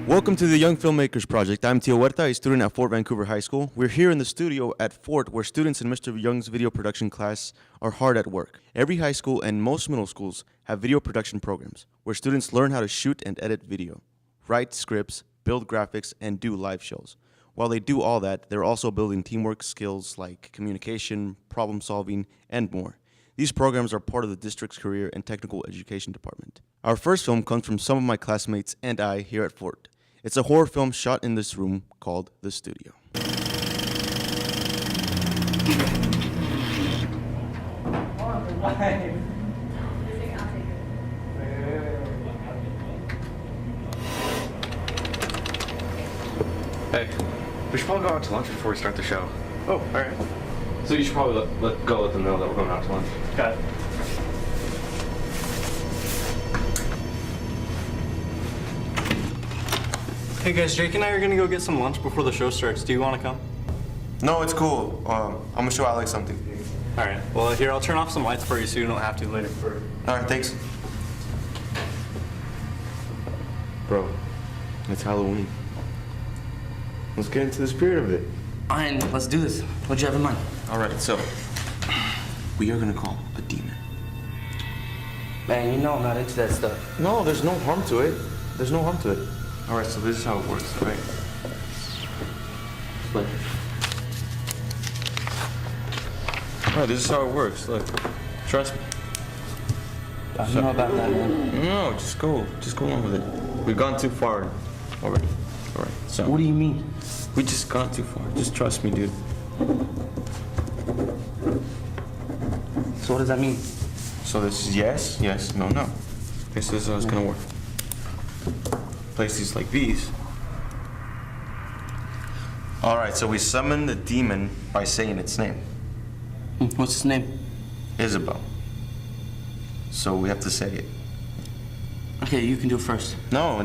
Welcome to the Young Filmmakers Project. I'm Teo Huerta, a student at Fort Vancouver High School. We're here in the studio at Fort, where students in Mr. Young's video production class are hard at work. Every high school and most middle schools have video production programs, where students learn how to shoot and edit video, write scripts, build graphics, and do live shows. While they do all that, they're also building teamwork skills like communication, problem solving, and more. These programs are part of the district's career and technical education department. Our first film comes from some of my classmates and I here at Fort. It's a horror film shot in this room called The Studio. Hey, we should probably go out to lunch before we start the show. Oh, all right. So you should probably let them know that we're going out to lunch. Got it. Hey guys, Jake and I are gonna go get some lunch before the show starts. Do you want to come? No, it's cool. I'm gonna show Alex something. All right. Well, here, I'll turn off some lights for you so you don't have to later. All right, thanks. Bro, it's Halloween. Let's get into the spirit of it. Fine, let's do this. What'd you have in mind? All right, so we are gonna call a demon. Man, you know I'm not into that stuff. No, there's no harm to it. There's no harm to it. All right, so this is how it works, right? Look. All right, this is how it works. Look, trust me. I don't know about that, man. No, just go along with it. We've gone too far already. All right, so. What do you mean? We just gone too far. Just trust me, dude. So what does that mean? So this is yes, yes, no, no. This is how it's gonna work. Places like these. All right, so we summon the demon by saying its name. What's his name? Isabel. So we have to say it. Okay, you can do it first. No,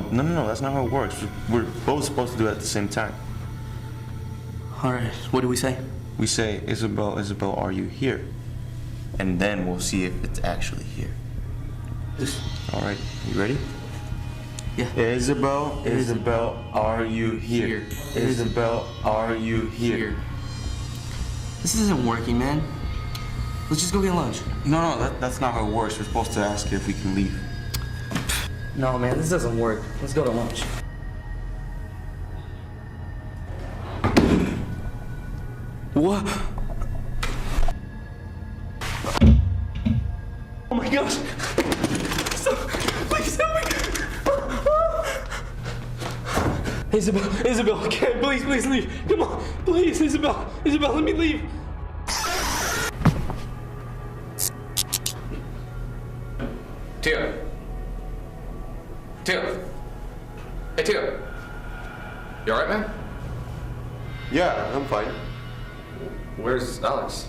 that's not how it works. We're both supposed to do it at the same time. All right, what do we say? We say, Isabel, Isabel, are you here? And then we'll see if it's actually here. All right, you ready? Yeah. Isabel, Isabel, are you here? Isabel, are you here? This isn't working, man. Let's just go get lunch. No, that's not how it works. We're supposed to ask if we can leave. No, man, this doesn't work. Let's go to lunch. What? Oh my gosh! Stop! Please help me! Isabel, please leave. Come on, please, Isabel, let me leave. Teo. Hey, Teo. You all right, man? Yeah, I'm fine. Where's Alex?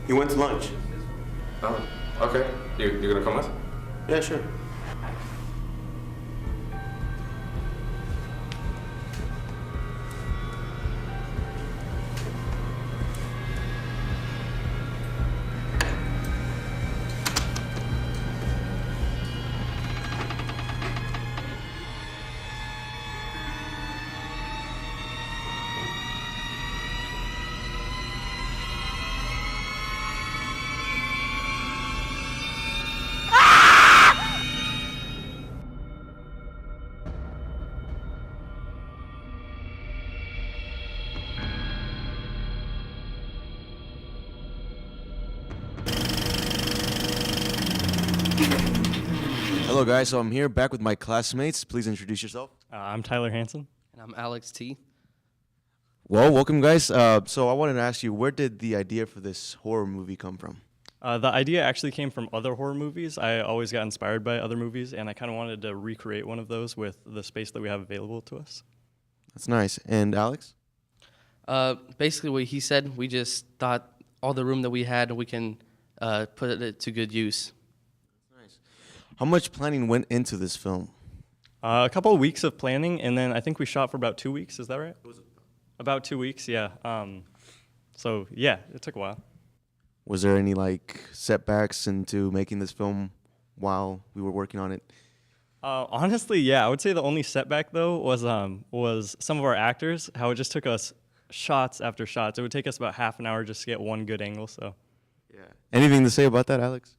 He went to lunch. Oh, okay. You're gonna come with? Yeah, sure. Hello guys, so I'm here back with my classmates. Please introduce yourself. I'm Tyler Hansen. And I'm Alex T. Well, welcome guys. So I wanted to ask you, where did the idea for this horror movie come from? The idea actually came from other horror movies. I always got inspired by other movies, and I kind of wanted to recreate one of those with the space that we have available to us. That's nice. And Alex? Basically what he said, we just thought all the room that we had, we can put it to good use. Nice. How much planning went into this film? A couple of weeks of planning, and then I think we shot for about 2 weeks. Is that right? About 2 weeks, yeah. So yeah, it took a while. Was there any like setbacks into making this film while we were working on it? Honestly, yeah, I would say the only setback though was some of our actors. How it just took us shots after shots. It would take us about half an hour just to get one good angle. So. Yeah. Anything to say about that, Alex?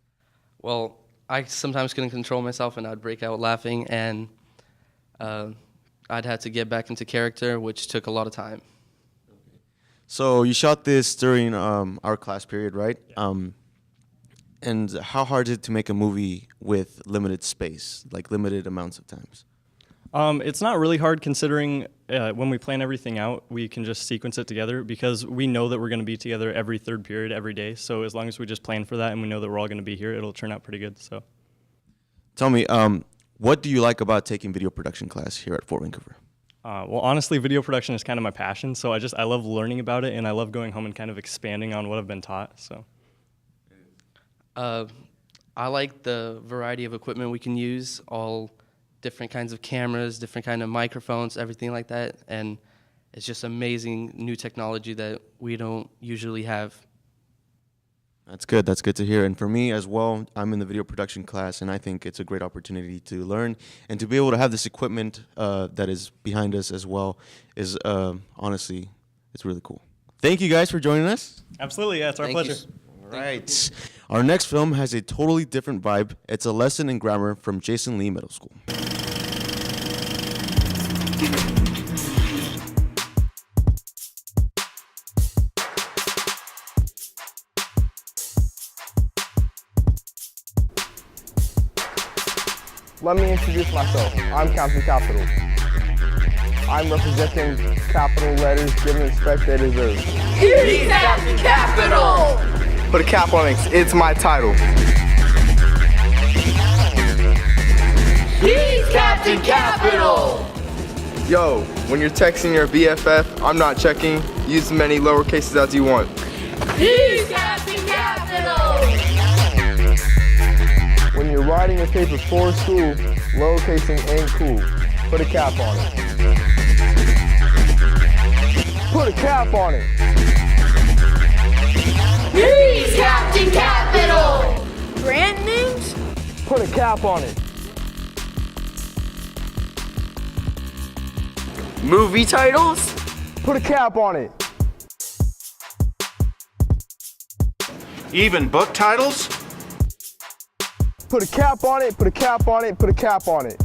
Well, I sometimes couldn't control myself, and I'd break out laughing, and I'd have to get back into character, which took a lot of time. So you shot this during our class period, right? Yeah. And how hard is it to make a movie with limited space, like limited amounts of times? It's not really hard considering when we plan everything out, we can just sequence it together because we know that we're going to be together every third period every day. So as long as we just plan for that and we know that we're all going to be here, it'll turn out pretty good. So, tell me, what do you like about taking video production class here at Fort Vancouver? Well, honestly, video production is kind of my passion. So I love learning about it, and I love going home and kind of expanding on what I've been taught. So. I like the variety of equipment we can use, all different kinds of cameras, different kind of microphones, everything like that. And it's just amazing new technology that we don't usually have. That's good. That's good to hear. And for me as well, I'm in the video production class, and I think it's a great opportunity to learn and to be able to have this equipment that is behind us as well is honestly, it's really cool. Thank you guys for joining us. Absolutely. Yeah, it's our pleasure. All right. Our next film has a totally different vibe. It's a lesson in grammar from Jason Lee Middle School. Let me introduce myself. I'm Captain Capital. I'm representing capital letters, giving respect they deserve. He's Captain Capital! Put a cap on it, it's my title. He's Captain Capital! Yo, when you're texting your BFF, I'm not checking. Use as many lower cases as you want. He's Captain Capital! When you're writing a paper for school, lowercasing ain't cool. Put a cap on it. Put a cap on it. He's Captain Capital! Brand names? Put a cap on it. Movie titles? Put a cap on it. Even book titles? Put a cap on it, put a cap on it, put a cap on it.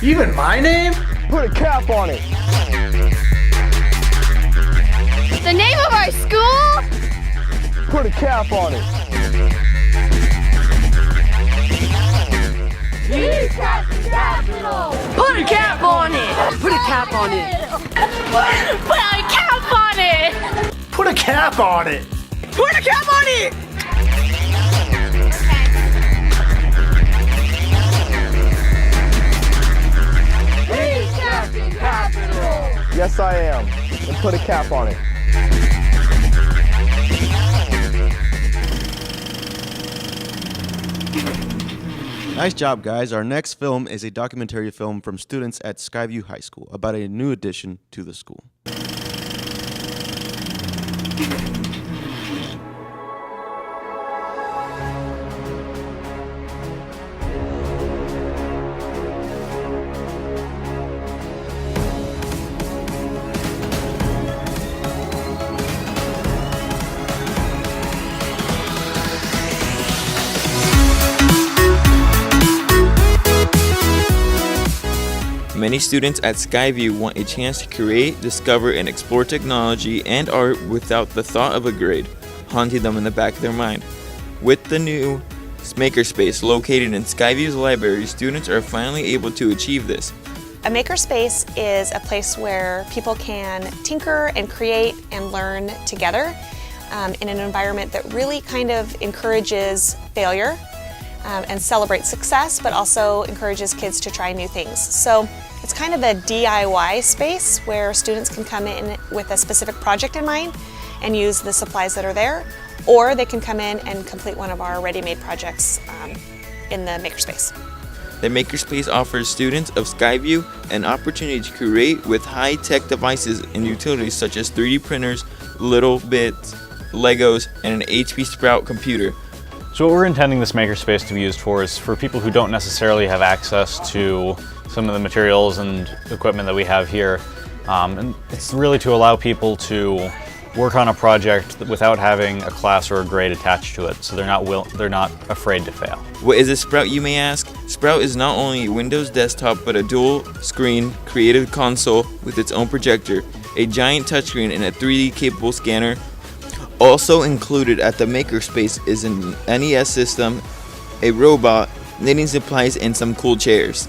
Even my name? Put a cap on it. The name of our school? Put a cap on it. He's Captain Capital! Put a cap on it! Put a cap on it! Put a cap on it! Put a cap on it! Put a cap on it! He's Captain Capital! Yes, I am. And put a cap on it. Nice job, guys. Our next film is a documentary film from students at Skyview High School about a new addition to the school. Many students at Skyview want a chance to create, discover, and explore technology and art without the thought of a grade haunting them in the back of their mind. With the new Makerspace located in Skyview's library, students are finally able to achieve this. A makerspace is a place where people can tinker and create and learn together in an environment that really kind of encourages failure and celebrates success, but also encourages kids to try new things. So it's kind of a DIY space where students can come in with a specific project in mind and use the supplies that are there, or they can come in and complete one of our ready-made projects in the makerspace. The Makerspace offers students of Skyview an opportunity to create with high-tech devices and utilities such as 3D printers, Little Bits, Legos, and an HP Sprout computer. So what we're intending this makerspace to be used for is for people who don't necessarily have access to some of the materials and equipment that we have here. And it's really to allow people to work on a project without having a class or a grade attached to it, so they're not afraid to fail. What is a Sprout, you may ask? Sprout is not only a Windows desktop, but a dual-screen creative console with its own projector, a giant touchscreen, and a 3D capable scanner. Also included at the makerspace is an NES system, a robot, knitting supplies, and some cool chairs.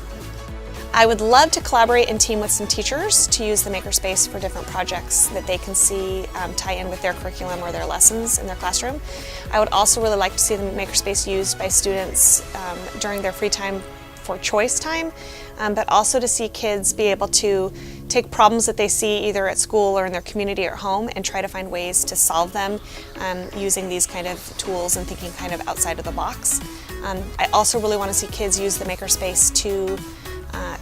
I would love to collaborate and team with some teachers to use the makerspace for different projects that they can see tie in with their curriculum or their lessons in their classroom. I would also really like to see the makerspace used by students during their free time for choice time, but also to see kids be able to take problems that they see either at school or in their community or at home and try to find ways to solve them using these kind of tools and thinking kind of outside of the box. I also really want to see kids use the makerspace to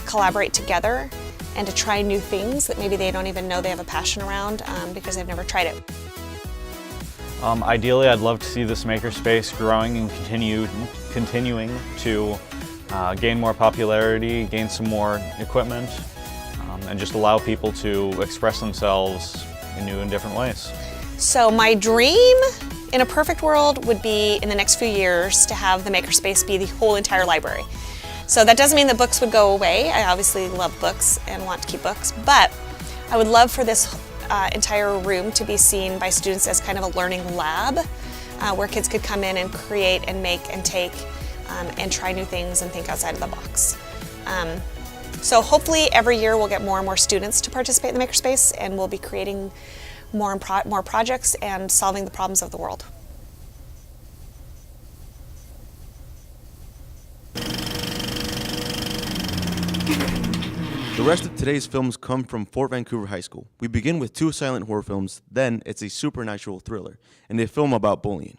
collaborate together and to try new things that maybe they don't even know they have a passion around because they've never tried it. Ideally, I'd love to see this makerspace growing and continuing to gain more popularity, gain some more equipment, and just allow people to express themselves in new and different ways. So my dream in a perfect world would be in the next few years to have the makerspace be the whole entire library. So that doesn't mean that books would go away. I obviously love books and want to keep books, but I would love for this entire room to be seen by students as kind of a learning lab where kids could come in and create and make and take and try new things and think outside of the box. So hopefully every year we'll get more and more students to participate in the makerspace, and we'll be creating more projects and solving the problems of the world. The rest of today's films come from Fort Vancouver High School. We begin with 2 silent horror films, then it's a supernatural thriller, and a film about bullying.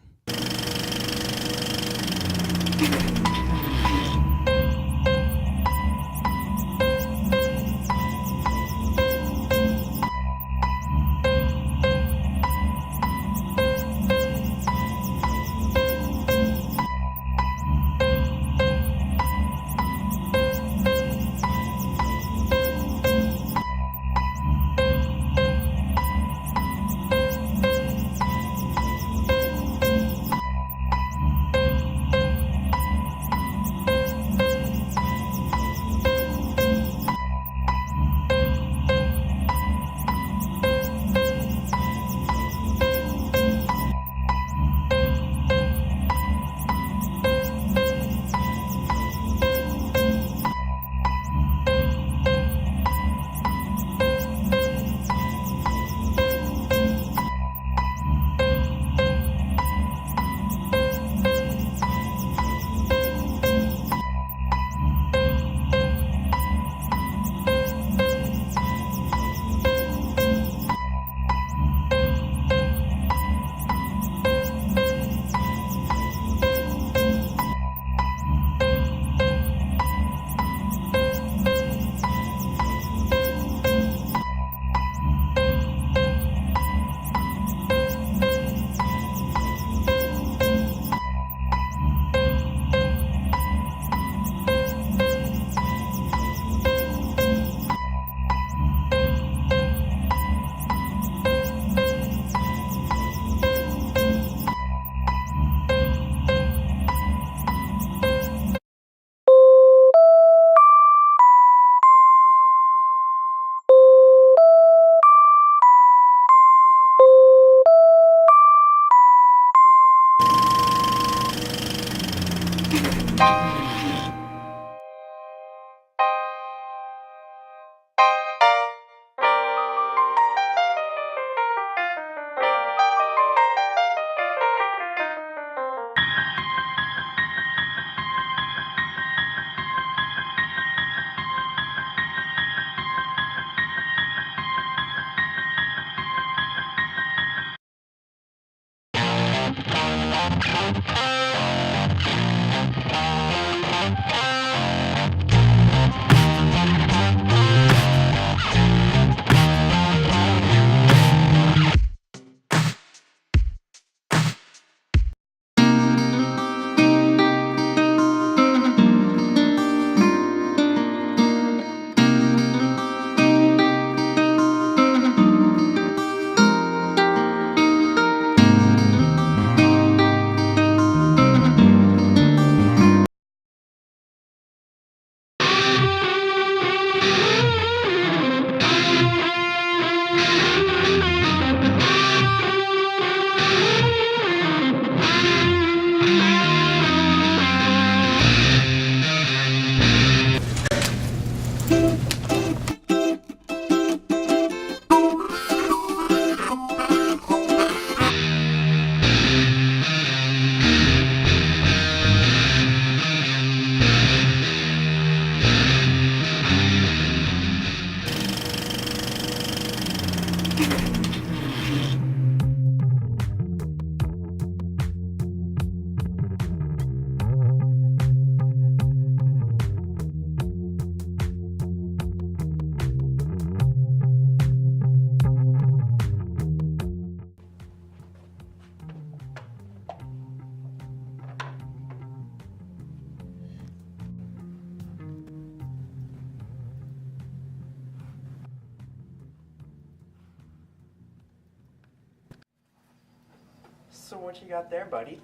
So what you got there, buddy?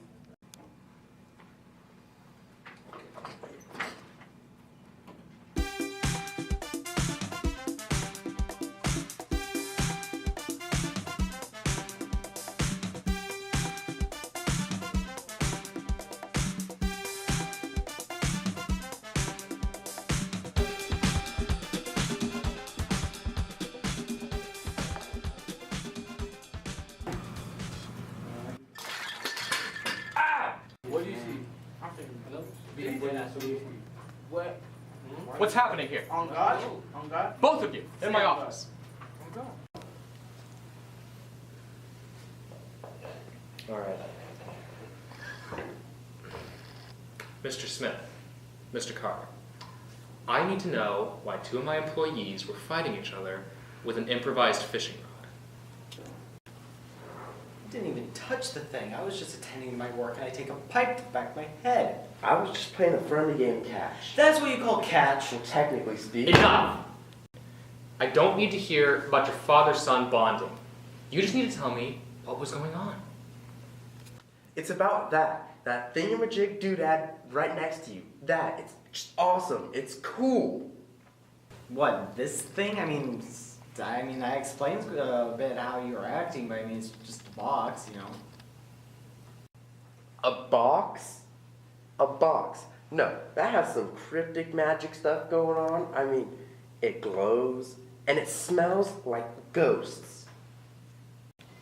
What do you see? What? What's happening here? On God? On God? Both of you, in my office. All right. Mr. Smith, Mr. Carr, I need to know why two of my employees were fighting each other with an improvised fishing rod. I didn't even touch the thing. I was just attending to my work and I take a pipe to the back of my head. I was just playing a friendly game catch. That's what you call catch. Well, technically speaking. Enough! I don't need to hear about your father-son bonding. You just need to tell me what was going on. It's about that thingamajig doodad right next to you. It's just awesome. It's cool. What, this thing? I mean, I explained a bit how you were acting, but I mean, it's just a box, you know. A box? A box. No, that has some cryptic magic stuff going on. I mean, it glows and it smells like ghosts.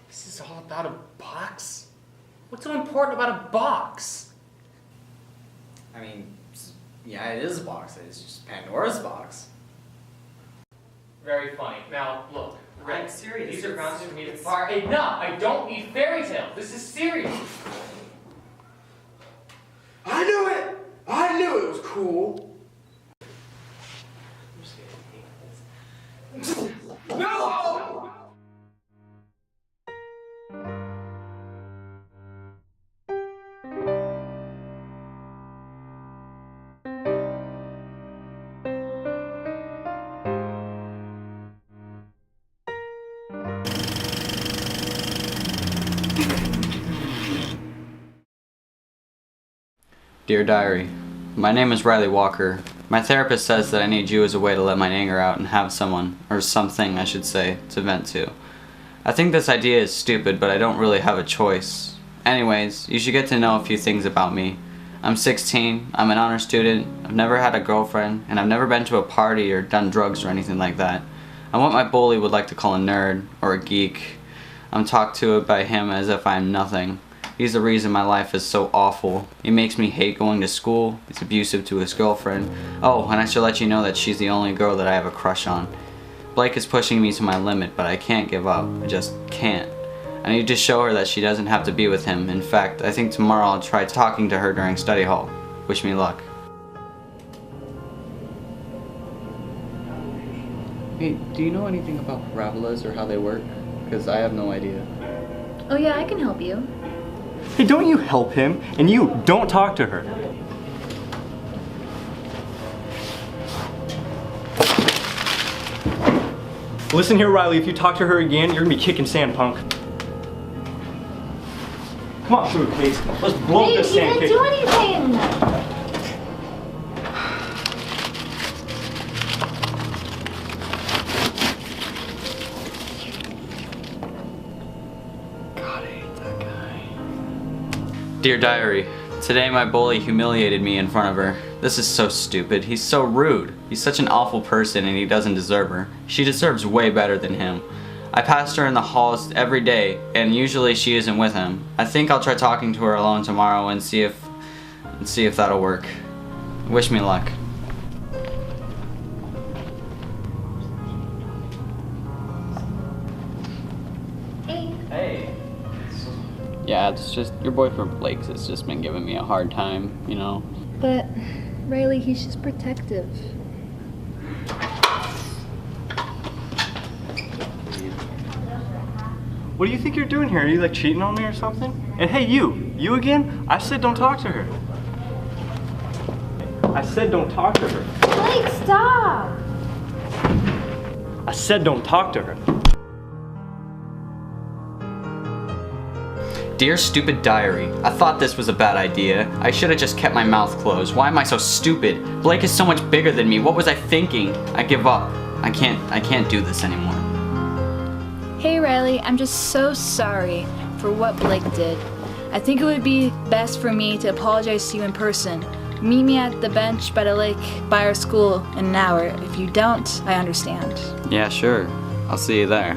This is all about a box? What's so important about a box? I mean, yeah, it is a box. It's just Pandora's box. Very funny. Now, look. I'm serious. These are grounds for me to fire. Enough! I don't need fairy tales. This is serious. I knew it! I knew it was cool. No! Dear Diary, my name is Riley Walker. My therapist says that I need you as a way to let my anger out and have someone, or something I should say, to vent to. I think this idea is stupid, but I don't really have a choice. Anyways, you should get to know a few things about me. I'm 16, I'm an honor student, I've never had a girlfriend, and I've never been to a party or done drugs or anything like that. I'm what my bully would like to call a nerd, or a geek. I'm talked to by him as if I'm nothing. He's the reason my life is so awful. He makes me hate going to school. He's abusive to his girlfriend. Oh, and I should let you know that she's the only girl that I have a crush on. Blake is pushing me to my limit, but I can't give up. I just can't. I need to show her that she doesn't have to be with him. In fact, I think tomorrow I'll try talking to her during study hall. Wish me luck. Hey, do you know anything about parabolas or how they work? Because I have no idea. Oh yeah, I can help you. Hey, don't you help him, and you don't talk to her. Listen here, Riley, if you talk to her again, you're gonna be kicking sand, punk. Come on through, please. Let's blow up this sand cake. He didn't do anything! Dear Diary, today my bully humiliated me in front of her. This is so stupid. He's so rude. He's such an awful person and he doesn't deserve her. She deserves way better than him. I pass her in the halls every day and usually she isn't with him. I think I'll try talking to her alone tomorrow and see if that'll work. Wish me luck. Hey. Yeah, it's just your boyfriend Blake's has just been giving me a hard time, you know. But, Riley, he's just protective. What do you think you're doing here? Are you like cheating on me or something? And hey, you again? I said don't talk to her. I said don't talk to her. Blake, stop! I said don't talk to her. Dear stupid diary, I thought this was a bad idea. I should have just kept my mouth closed. Why am I so stupid? Blake is so much bigger than me. What was I thinking? I give up. I can't do this anymore. Hey Riley, I'm just so sorry for what Blake did. I think it would be best for me to apologize to you in person. Meet me at the bench by the lake by our school in an hour. If you don't, I understand. Yeah, sure. I'll see you there.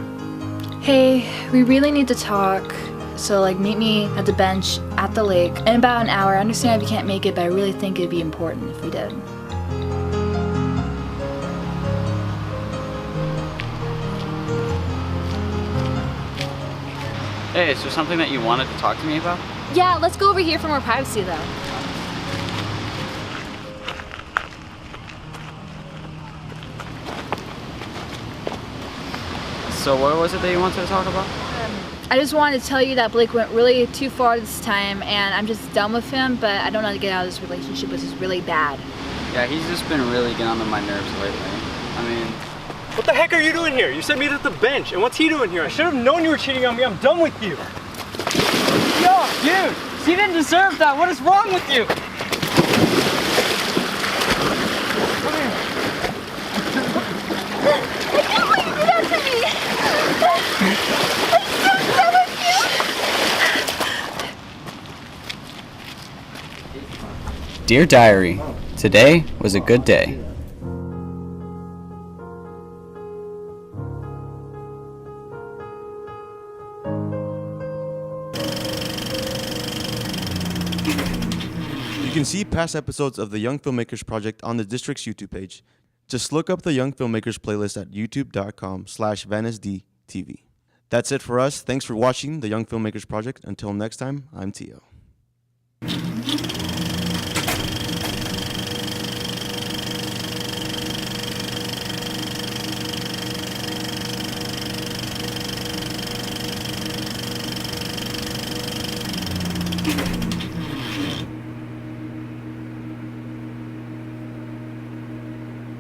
Hey, we really need to talk. So meet me at the bench at the lake in about an hour. I understand if you can't make it, but I really think it'd be important if we did. Hey, is there something that you wanted to talk to me about? Yeah, let's go over here for more privacy though. So what was it that you wanted to talk about? I just wanted to tell you that Blake went really too far this time and I'm just done with him, but I don't know how to get out of this relationship, which is really bad. Yeah, he's just been really getting on my nerves lately. I mean... What the heck are you doing here? You said meet at the bench, and what's he doing here? I should have known you were cheating on me. I'm done with you. Yo, dude! She didn't deserve that! What is wrong with you? Dear Diary, today was a good day. You can see past episodes of the Young Filmmakers Project on the district's YouTube page. Just look up the Young Filmmakers playlist at youtube.com/VeniceDTV. That's it for us. Thanks for watching the Young Filmmakers Project. Until next time, I'm Teo.